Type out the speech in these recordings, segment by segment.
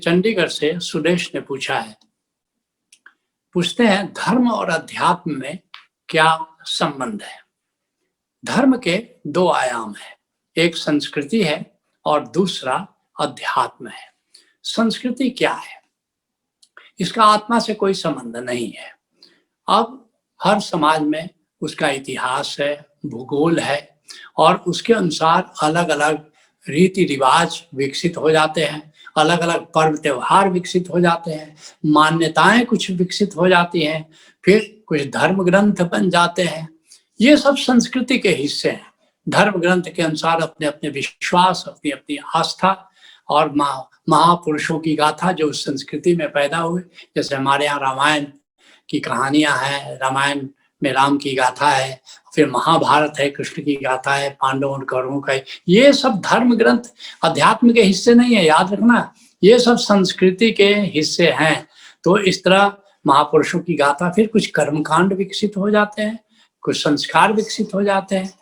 चंडीगढ़ से सुदेश ने पूछा है, पूछते हैं धर्म और अध्यात्म में क्या संबंध है। धर्म के दो आयाम है, एक संस्कृति है और दूसरा अध्यात्म है। संस्कृति क्या है? इसका आत्मा से कोई संबंध नहीं है। अब हर समाज में उसका इतिहास है, भूगोल है और उसके अनुसार अलग अलग रीति रिवाज विकसित हो जाते हैं, अलग अलग पर्व त्योहार विकसित हो जाते हैं, मान्यताएं कुछ विकसित हो जाती हैं, फिर कुछ धर्म ग्रंथ बन जाते हैं। ये सब संस्कृति के हिस्से हैं। धर्म ग्रंथ के अनुसार अपने अपने विश्वास, अपनी अपनी आस्था और महापुरुषों की गाथा जो उस संस्कृति में पैदा हुए। जैसे हमारे यहाँ रामायण की कहानियां हैं, रामायण में राम की गाथा है, फिर महाभारत है, कृष्ण की गाथा है, पांडवों और कौरवों का। ये सब धर्म ग्रंथ अध्यात्म के हिस्से नहीं है, याद रखना, ये सब संस्कृति के हिस्से हैं। तो इस तरह महापुरुषों की गाथा, फिर कुछ कर्मकांड विकसित हो जाते हैं, कुछ संस्कार विकसित हो जाते हैं।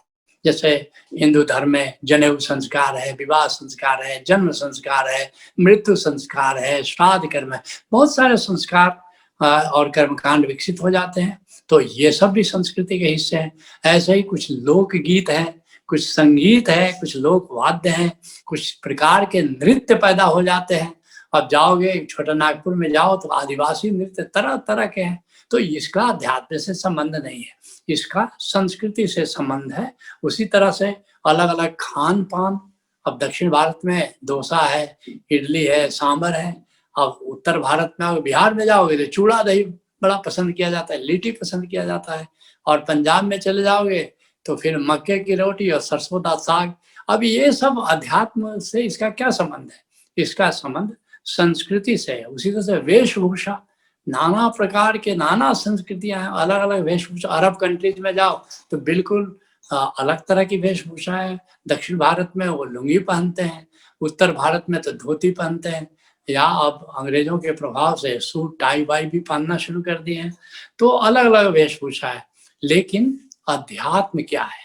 जैसे हिंदू धर्म में जनेऊ संस्कार है, विवाह संस्कार है, जन्म संस्कार है, मृत्यु संस्कार है, श्राद्ध कर्म है, बहुत सारे संस्कार और कर्मकांड विकसित हो जाते हैं। तो ये सब भी संस्कृति के हिस्से हैं। ऐसे ही कुछ लोकगीत हैं, कुछ संगीत है, कुछ लोक वाद्य हैं, कुछ प्रकार के नृत्य पैदा हो जाते हैं। अब जाओगे छोटा नागपुर में जाओ तो आदिवासी नृत्य तरह तरह के हैं। तो इसका अध्यात्म से संबंध नहीं है, इसका संस्कृति से संबंध है। उसी तरह से अलग अलग खान पान, अब दक्षिण भारत में डोसा है, इडली है, सांभर है। अब उत्तर भारत में, बिहार में जाओगे तो चूड़ा दही बड़ा पसंद किया जाता है, लिट्टी पसंद किया जाता है। और पंजाब में चले जाओगे तो फिर मक्के की रोटी और सरसों का साग। अब ये सब अध्यात्म से इसका क्या संबंध है? इसका संबंध संस्कृति से है। उसी तरह से वेशभूषा, नाना प्रकार के नाना संस्कृतियां हैं, अलग अलग वेशभूषा। अरब कंट्रीज में जाओ तो बिल्कुल अलग तरह की वेशभूषा है। दक्षिण भारत में वो लुंगी पहनते हैं, उत्तर भारत में तो धोती पहनते हैं, या अब अंग्रेजों के प्रभाव से सूट टाई वाई भी पहनना शुरू कर दिए हैं। तो अलग अलग वेशभूषा है। लेकिन अध्यात्म क्या है?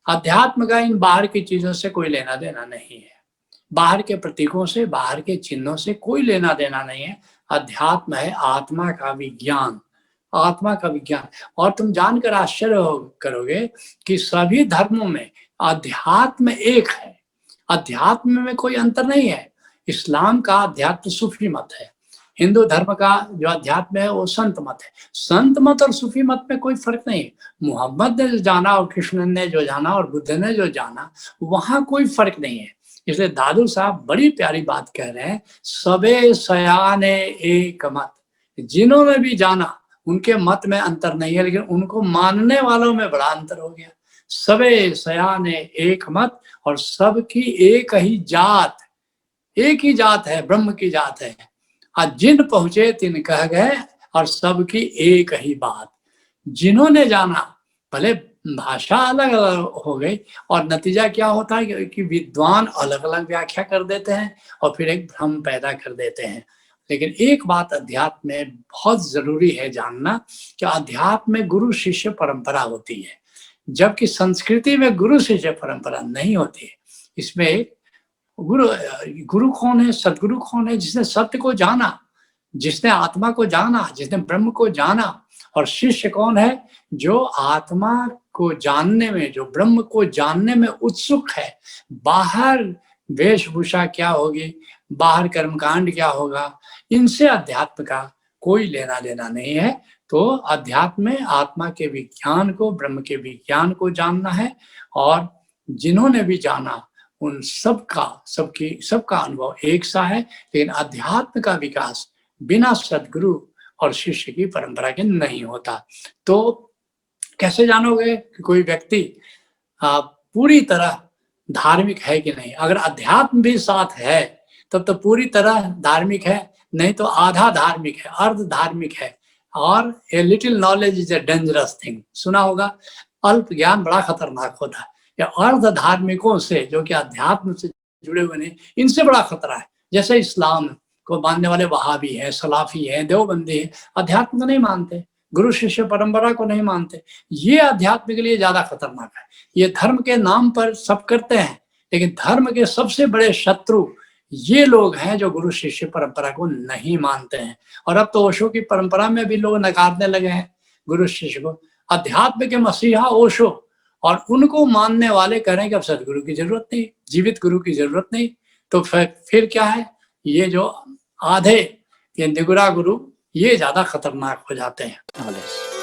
अध्यात्म का इन बाहर की चीजों से कोई लेना देना नहीं है, बाहर के प्रतीकों से, बाहर के चिन्हों से कोई लेना देना नहीं है। अध्यात्म है आत्मा का विज्ञान, आत्मा का विज्ञान। और तुम जानकर आश्चर्य करोगे कि सभी धर्मों में अध्यात्म एक है, अध्यात्म में कोई अंतर नहीं है। इस्लाम का अध्यात्म सूफी मत है, हिंदू धर्म का जो अध्यात्म है वो संत मत है। संत मत और सूफी मत में कोई फर्क नहीं है। मोहम्मद ने जो जाना और कृष्ण ने जो जाना और बुद्ध ने जो जाना, वहां कोई फर्क नहीं है। इसलिए दादू साहब बड़ी प्यारी बात कह रहे हैं, सबे सयाने एक मत। जिन्होंने भी जाना उनके मत में अंतर नहीं है, लेकिन उनको मानने वालों में बड़ा अंतर हो गया। सबे सयाने एक मत, और सबकी एक ही जात, एक ही जात है, ब्रह्म की जात है। आज जिन पहुंचे तिन कह गए, और सबकी एक ही बात। जिन्होंने जाना, भले भाषा अलग अलग हो गई, और नतीजा क्या होता है कि विद्वान अलग अलग व्याख्या कर देते हैं और फिर एक भ्रम पैदा कर देते हैं। लेकिन एक बात अध्यात्म में बहुत जरूरी है जानना, कि अध्यात्म में गुरु शिष्य परंपरा होती है, जबकि संस्कृति में गुरु शिष्य परंपरा नहीं होती है। इसमें गुरु कौन है? सदगुरु कौन है? जिसने सत्य को जाना, जिसने आत्मा को जाना, जिसने ब्रह्म को जाना। और शिष्य कौन है? जो आत्मा को जानने में, जो ब्रह्म को जानने में उत्सुक है। बाहर वेशभूषा क्या होगी, बाहर कर्मकांड क्या होगा, इनसे अध्यात्म का कोई लेना देना नहीं है। तो अध्यात्म में आत्मा के विज्ञान को, ब्रह्म के विज्ञान को जानना है। और जिन्होंने भी जाना उन सबका अनुभव एक सा है। लेकिन अध्यात्म का विकास बिना सदगुरु और शिष्य की परंपरा के नहीं होता। तो कैसे जानोगे कि कोई व्यक्ति पूरी तरह धार्मिक है कि नहीं? अगर अध्यात्म भी साथ है तब तो पूरी तरह धार्मिक है, नहीं तो आधा धार्मिक है, अर्ध धार्मिक है। और a little knowledge is a dangerous thing, सुना होगा, अल्प ज्ञान बड़ा खतरनाक होता है। या अर्ध धार्मिकों से, जो कि अध्यात्म से जुड़े हुए नहीं, इनसे बड़ा खतरा है। जैसे इस्लाम को मानने वाले वहाबी हैं, सलाफी हैं, देवबंदी हैं, अध्यात्म को नहीं मानते, गुरु शिष्य परंपरा को नहीं मानते। ये अध्यात्म के लिए ज्यादा खतरनाक है। ये धर्म के नाम पर सब करते हैं, लेकिन धर्म के सबसे बड़े शत्रु ये लोग हैं जो गुरु शिष्य परंपरा को नहीं मानते हैं। और अब तो ओशो की परंपरा में भी लोग नकारने लगे हैं गुरु शिष्य को। अध्यात्म के मसीहा ओशो, और उनको मानने वाले कह रहे हैं कि अब सदगुरु की जरूरत नहीं, जीवित गुरु की जरूरत नहीं। तो फिर क्या है, ये जो आधे ये निगुरा गुरु, ये ज्यादा खतरनाक हो जाते हैं।